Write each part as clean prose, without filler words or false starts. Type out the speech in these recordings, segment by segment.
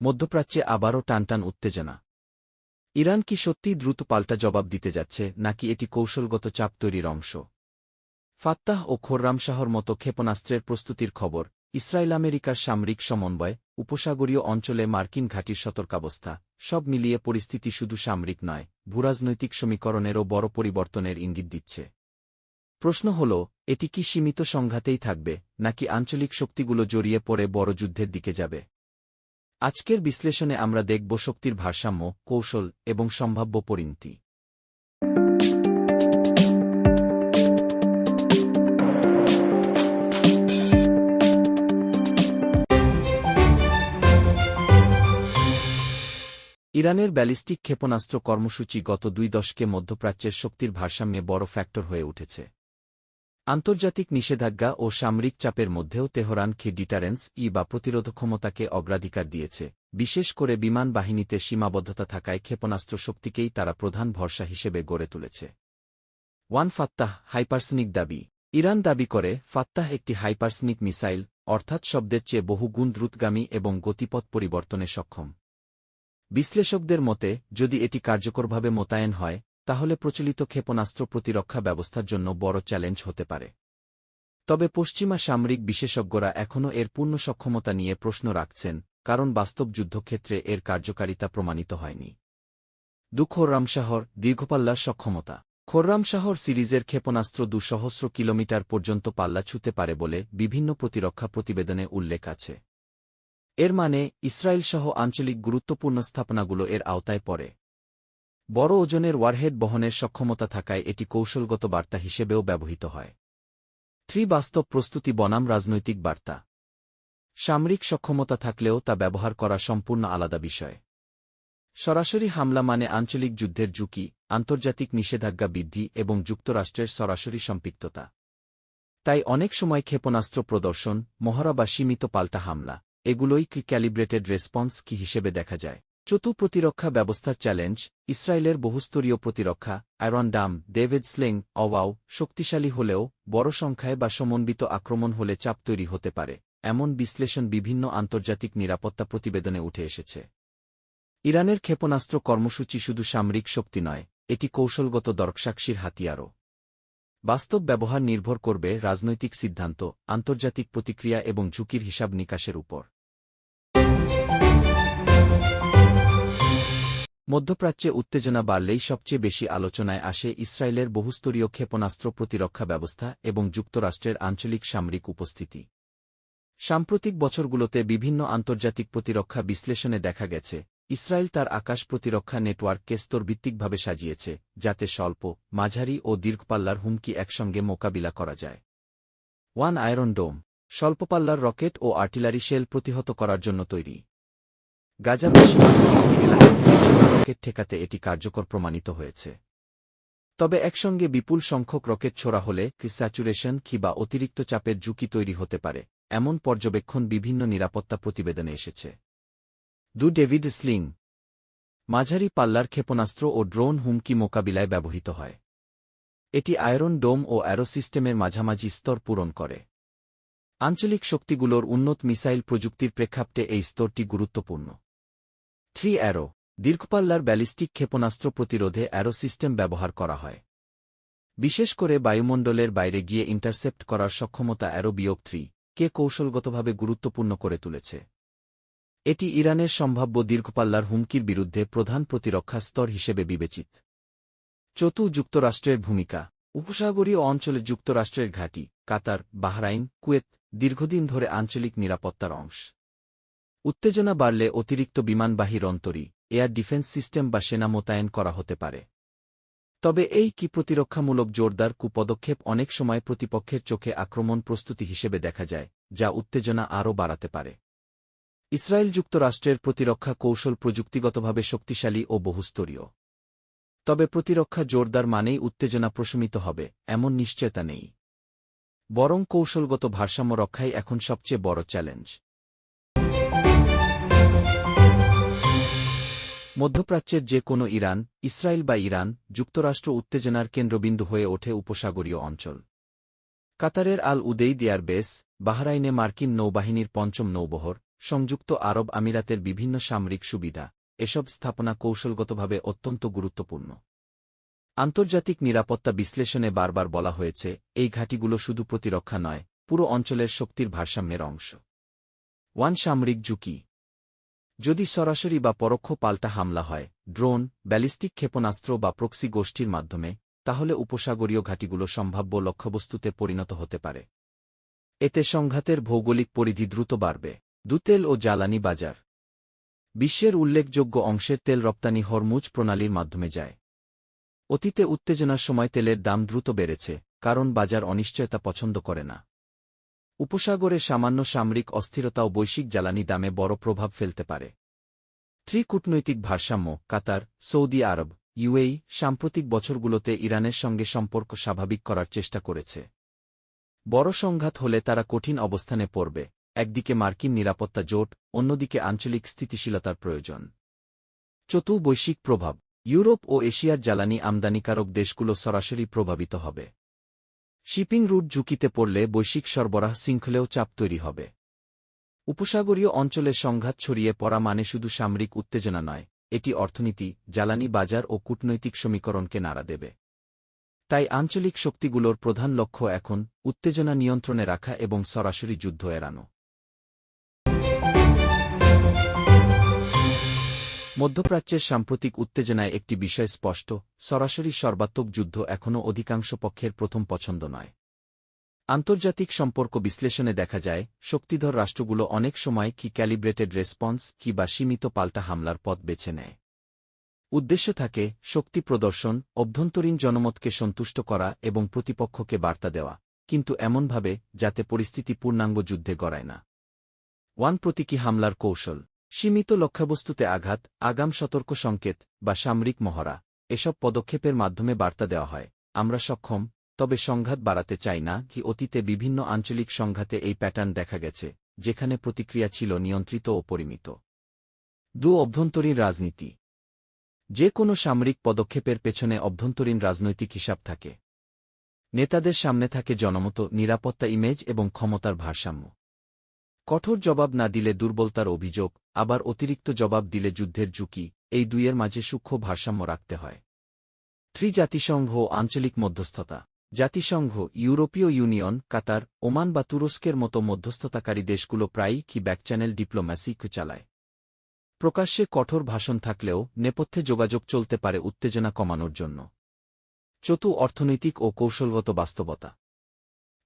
মধ্যপ্রাচ্যে আবারও টানটান উত্তেজনা। ইরান কি সত্যিই দ্রুত পাল্টা জবাব দিতে যাচ্ছে, নাকি এটি কৌশলগত চাপ তৈরির অংশ? ফাত্তাহ ও খোররামশাহর মতো ক্ষেপণাস্ত্রের প্রস্তুতির খবর, ইসরায়েল আমেরিকার সামরিক সমন্বয়, উপসাগরীয় অঞ্চলে মার্কিন ঘাঁটির সতর্কাবস্থা, সব মিলিয়ে পরিস্থিতি শুধু সামরিক নয়, ভূরাজনৈতিক সমীকরণেরও বড় পরিবর্তনের ইঙ্গিত দিচ্ছে। প্রশ্ন হল, এটি কি সীমিত সংঘাতেই থাকবে, নাকি আঞ্চলিক শক্তিগুলো জড়িয়ে পড়ে বড় যুদ্ধের দিকে যাবে? আজকের বিশ্লেষণে আমরা দেখব শক্তির ভারসাম্য, কৌশল এবং সম্ভাব্য পরিণতি। ইরানের ব্যালিস্টিক ক্ষেপণাস্ত্র কর্মসূচি গত 2 দশকে মধ্যপ্রাচ্যের শক্তির ভারসাম্যে বড় ফ্যাক্টর হয়ে উঠেছে। আন্তর্জাতিক নিষেধাজ্ঞা ও সামরিক চাপের মধ্যেও তেহরানকে ডিটারেন্স বা প্রতিরোধ ক্ষমতাকে অগ্রাধিকার দিয়েছে, বিশেষ করে বিমান বাহিনীতে সীমাবদ্ধতা থাকায় ক্ষেপণাস্ত্র শক্তিকেই তারা প্রধান ভরসা হিসেবে গড়ে তুলেছে। ফাত্তাহ হাইপারসনিক দাবি। ইরান দাবি করে ফাত্তাহ একটি হাইপারসনিক মিসাইল, অর্থাৎ শব্দের চেয়ে বহু গুণ দ্রুতগামী এবং গতিপথ পরিবর্তনে সক্ষম। বিশ্লেষকদের মতে, যদি এটি কার্যকরভাবে মোতায়েন হয়, তাহলে প্রচলিত ক্ষেপণাস্ত্র প্রতিরক্ষা ব্যবস্থার জন্য বড় চ্যালেঞ্জ হতে পারে। তবে পশ্চিমা সামরিক বিশেষজ্ঞরা এখনও এর পূর্ণ সক্ষমতা নিয়ে প্রশ্ন রাখছেন, কারণ বাস্তব যুদ্ধক্ষেত্রে এর কার্যকারিতা প্রমাণিত হয়নি। খোররামশাহর দীর্ঘপাল্লার সক্ষমতা। খোররামশাহর সিরিজের ক্ষেপণাস্ত্র 200 কিলোমিটার পর্যন্ত পাল্লা ছুঁতে পারে বলে বিভিন্ন প্রতিরক্ষা প্রতিবেদনে উল্লেখ আছে। এর মানে ইসরায়েলসহ আঞ্চলিক গুরুত্বপূর্ণ স্থাপনাগুলো এর আওতায় পড়ে। বড় ওজনের ওয়ারহেড বহনের সক্ষমতা থাকায় এটি কৌশলগত বার্তা হিসেবেও ব্যবহৃত হয়। বাস্তব প্রস্তুতি বনাম রাজনৈতিক বার্তা। সামরিক সক্ষমতা থাকলেও তা ব্যবহার করা সম্পূর্ণ আলাদা বিষয়। সরাসরি হামলা মানে আঞ্চলিক যুদ্ধের ঝুঁকি, আন্তর্জাতিক নিষেধাজ্ঞা বৃদ্ধি এবং যুক্তরাষ্ট্রের সরাসরি সম্পৃক্ততা। তাই অনেক সময় ক্ষেপণাস্ত্র প্রদর্শন, মহড়া বা সীমিত পাল্টা হামলা, এগুলোই ক্যালিব্রেটেড রেসপন্স কি হিসেবে দেখা যায়। প্রতিরক্ষা ব্যবস্থার চ্যালেঞ্জ। ইসরায়েলের বহুস্তরীয় প্রতিরক্ষা, আয়রন ডাম, ডেভিড স্লিং, অওয়াও শক্তিশালী হলেও বড় সংখ্যায় বা সমন্বিত আক্রমণ হলে চাপ তৈরি হতে পারে, এমন বিশ্লেষণ বিভিন্ন আন্তর্জাতিক নিরাপত্তা প্রতিবেদনে উঠে এসেছে। ইরানের ক্ষেপণাস্ত্র কর্মসূচি শুধু সামরিক শক্তি নয়, এটি কৌশলগত দরকসাক্ষীর হাতিয়ারও। বাস্তব ব্যবহার নির্ভর করবে রাজনৈতিক সিদ্ধান্ত, আন্তর্জাতিক প্রতিক্রিয়া এবং ঝুঁকির হিসাব নিকাশের উপর। মধ্যপ্রাচ্যে উত্তেজনা বাড়লেই সবচেয়ে বেশি আলোচনায় আসে ইসরায়েলের বহুস্তরীয় ক্ষেপণাস্ত্র প্রতিরক্ষা ব্যবস্থা এবং যুক্তরাষ্ট্রের আঞ্চলিক সামরিক উপস্থিতি। সাম্প্রতিক বছরগুলোতে বিভিন্ন আন্তর্জাতিক প্রতিরক্ষা বিশ্লেষণে দেখা গেছে, ইসরায়েল তার আকাশ প্রতিরক্ষা নেটওয়ার্ককে স্তরভিত্তিকভাবে সাজিয়েছে, যাতে স্বল্প, মাঝারি ও দীর্ঘপাল্লার হুমকি একসঙ্গে মোকাবিলা করা যায়। আয়রন ডোম, স্বল্পপাল্লার রকেট ও আর্টিলারি শেল প্রতিহত করার জন্য তৈরি। গাজা বা সীমান্তবর্তী এলাকা থেকে ছোড়া রকেট ঠেকাতে এটি কার্যকর প্রমাণিত হয়েছে। তবে একসঙ্গে বিপুল সংখ্যক রকেট ছোড়া হলে স্যাচুরেশন বা অতিরিক্ত চাপের ঝুঁকি তৈরি হতে পারে, এমন পর্যবেক্ষণ বিভিন্ন নিরাপত্তা প্রতিবেদনে এসেছে। ডেভিড স্লিং, মাঝারি পাল্লার ক্ষেপণাস্ত্র ও ড্রোন হুমকি মোকাবিলায় ব্যবহৃত হয়। এটি আয়রন ডোম ও অ্যারো সিস্টেমের মাঝামাঝি স্তর পূরণ করে। আঞ্চলিক শক্তিগুলোর উন্নত মিসাইল প্রযুক্তির প্রেক্ষাপটে এই স্তরটি গুরুত্বপূর্ণ। অ্যারো, দীর্ঘপাল্লার ব্যালিস্টিক ক্ষেপণাস্ত্র প্রতিরোধে অ্যারো সিস্টেম ব্যবহার করা হয়। বিশেষ করে বায়ুমণ্ডলের বাইরে গিয়ে ইন্টারসেপ্ট করার সক্ষমতা অ্যারো-3 কে কৌশলগতভাবে গুরুত্বপূর্ণ করে তুলেছে। এটি ইরানের সম্ভাব্য দীর্ঘপাল্লার হুমকির বিরুদ্ধে প্রধান প্রতিরক্ষা স্তর হিসেবে বিবেচিত। যুক্তরাষ্ট্রের ভূমিকা। উপসাগরীয় অঞ্চলে যুক্তরাষ্ট্রের ঘাঁটি, কাতার, বাহরাইন, কুয়েত দীর্ঘদিন ধরে আঞ্চলিক নিরাপত্তার অংশ। উত্তেজনা বাড়লে অতিরিক্ত বিমানবাহী রন্তরী, এয়ার ডিফেন্স সিস্টেম বা সেনা মোতায়েন করা হতে পারে। তবে এই প্রতিরক্ষামূলক জোরদার পদক্ষেপ অনেক সময় প্রতিপক্ষের চোখে আক্রমণ প্রস্তুতি হিসেবে দেখা যায়, যা উত্তেজনা আরও বাড়াতে পারে। ইসরায়েল যুক্তরাষ্ট্রের প্রতিরক্ষা কৌশল প্রযুক্তিগতভাবে শক্তিশালী ও বহুস্তরীয়। তবে প্রতিরক্ষা জোরদার মানেই উত্তেজনা প্রশমিত হবে, এমন নিশ্চয়তা নেই। বরং কৌশলগত ভারসাম্য রক্ষাই এখন সবচেয়ে বড় চ্যালেঞ্জ। মধ্যপ্রাচ্যের যে কোনো ইরান, ইসরায়েল বা ইরান, যুক্তরাষ্ট্র উত্তেজনার কেন্দ্রবিন্দু হয়ে ওঠে উপসাগরীয় অঞ্চল। কাতারের আল উদেইদ এয়ারবেস, বাহরাইনে মার্কিন নৌবাহিনীর ৫ম নৌবহর, সংযুক্ত আরব আমিরাতের বিভিন্ন সামরিক সুবিধা, এসব স্থাপনা কৌশলগতভাবে অত্যন্ত গুরুত্বপূর্ণ। আন্তর্জাতিক নিরাপত্তা বিশ্লেষণে বারবার বলা হয়েছে, এই ঘাঁটিগুলো শুধু প্রতিরক্ষা নয়, পুরো অঞ্চলের শক্তির ভারসাম্যের অংশ। সামরিক ঝুঁকি। যদি সরাসরি বা পরোক্ষ পাল্টা হামলা হয়, ড্রোন, ব্যালিস্টিক ক্ষেপণাস্ত্র বা প্রক্সি গোষ্ঠীর মাধ্যমে, তাহলে উপসাগরীয় ঘাঁটিগুলো সম্ভাব্য লক্ষ্যবস্তুতে পরিণত হতে পারে। এতে সংঘাতের ভৌগোলিক পরিধি দ্রুত বাড়বে। তেল ও জ্বালানি বাজার। বিশ্বের উল্লেখযোগ্য অংশের তেল রপ্তানি হরমুজ প্রণালীর মাধ্যমে যায়। অতীতে উত্তেজনার সময় তেলের দাম দ্রুত বেড়েছে, কারণ বাজার অনিশ্চয়তা পছন্দ করে না। উপসাগরে সামান্য সামরিক অস্থিরতাও বৈশ্বিক জ্বালানি দামে বড় প্রভাব ফেলতে পারে। কূটনৈতিক ভারসাম্য। কাতার, সৌদি আরব, ইউএই সাম্প্রতিক বছরগুলোতে ইরানের সঙ্গে সম্পর্ক স্বাভাবিক করার চেষ্টা করেছে। বড় সংঘাত হলে তারা কঠিন অবস্থানে পড়বে, একদিকে মার্কিন নিরাপত্তা জোট, অন্যদিকে আঞ্চলিক স্থিতিশীলতার প্রয়োজন। বৈশ্বিক প্রভাব। ইউরোপ ও এশিয়ার জ্বালানি আমদানিকারক দেশগুলো সরাসরি প্রভাবিত হবে। শিপিং রুট ঝুঁকিতে পড়লে বৈশ্বিক সরবরাহ শৃঙ্খলেও চাপ তৈরি হবে। উপসাগরীয় অঞ্চলে সংঘাত ছড়িয়ে পড়া মানে শুধু সামরিক উত্তেজনা নয়, এটি অর্থনীতি, জ্বালানি বাজার ও কূটনৈতিক সমীকরণকে নাড়া দেবে। তাই আঞ্চলিক শক্তিগুলোর প্রধান লক্ষ্য এখন উত্তেজনা নিয়ন্ত্রণে রাখা এবং সরাসরি যুদ্ধ এড়ানো। মধ্যপ্রাচ্যের সাম্প্রতিক উত্তেজনায় একটি বিষয় স্পষ্ট, সরাসরি সর্বাত্মক যুদ্ধ এখনও অধিকাংশ পক্ষের প্রথম পছন্দ নয়। আন্তর্জাতিক সম্পর্ক বিশ্লেষণে দেখা যায়, শক্তিধর রাষ্ট্রগুলো অনেক সময় ক্যালিব্রেটেড রেসপন্স বা সীমিত পাল্টা হামলার পথ বেছে নেয়। উদ্দেশ্য থাকে শক্তি প্রদর্শন, অভ্যন্তরীণ জনমতকে সন্তুষ্ট করা এবং প্রতিপক্ষকে বার্তা দেওয়া, কিন্তু এমনভাবে যাতে পরিস্থিতি পূর্ণাঙ্গ যুদ্ধে গড়ায় না। প্রতীকী হামলার কৌশল। সীমিত লক্ষ্যবস্তুতে আঘাত, আগাম সতর্ক সংকেত বা সামরিক মহড়া, এসব পদক্ষেপের মাধ্যমে বার্তা দেওয়া হয়, আমরা সক্ষম, তবে সংঘাত বাড়াতে চাই না। অতীতে বিভিন্ন আঞ্চলিক সংঘাতে এই প্যাটার্ন দেখা গেছে, যেখানে প্রতিক্রিয়া ছিল নিয়ন্ত্রিত ও পরিমিত। অভ্যন্তরীণ রাজনীতি। যে কোনো সামরিক পদক্ষেপের পেছনে অভ্যন্তরীণ রাজনৈতিক হিসাব থাকে। নেতাদের সামনে থাকে জনমত, নিরাপত্তা ইমেজ এবং ক্ষমতার ভারসাম্য। কঠোর জবাব না দিলে দুর্বলতার অভিযোগ, আবার অতিরিক্ত জবাব দিলে যুদ্ধের ঝুঁকি, এই দুইয়ের মাঝে সূক্ষ্ম ভারসাম্য রাখতে হয়। জাতিসংঘ ও আঞ্চলিক মধ্যস্থতা। জাতিসংঘ, ইউরোপীয় ইউনিয়ন, কাতার, ওমান বা তুরস্কের মতো মধ্যস্থতাকারী দেশগুলো প্রায়ই ব্যাকচ্যানেল ডিপ্লোম্যাসি চালায়। প্রকাশ্যে কঠোর ভাষণ থাকলেও নেপথ্যে যোগাযোগ চলতে পারে উত্তেজনা কমানোর জন্য। অর্থনৈতিক ও কৌশলগত বাস্তবতা।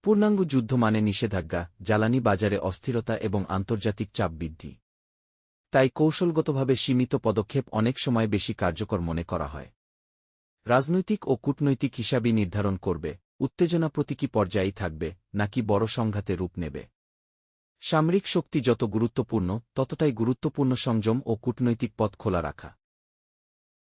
পূর্ণাঙ্গ যুদ্ধ মানে নিষেধাজ্ঞা, জ্বালানি বাজারে অস্থিরতা এবং আন্তর্জাতিক চাপ বৃদ্ধি। তাই কৌশলগতভাবে সীমিত পদক্ষেপ অনেক সময় বেশি কার্যকর মনে করা হয়। রাজনৈতিক ও কূটনৈতিক হিসাবই নির্ধারণ করবে উত্তেজনা প্রতীকী পর্যায়েই থাকবে নাকি বড় সংঘাতে রূপ নেবে। সামরিক শক্তি যত গুরুত্বপূর্ণ, ততটাই গুরুত্বপূর্ণ সংযম ও কূটনৈতিক পথ খোলা রাখা।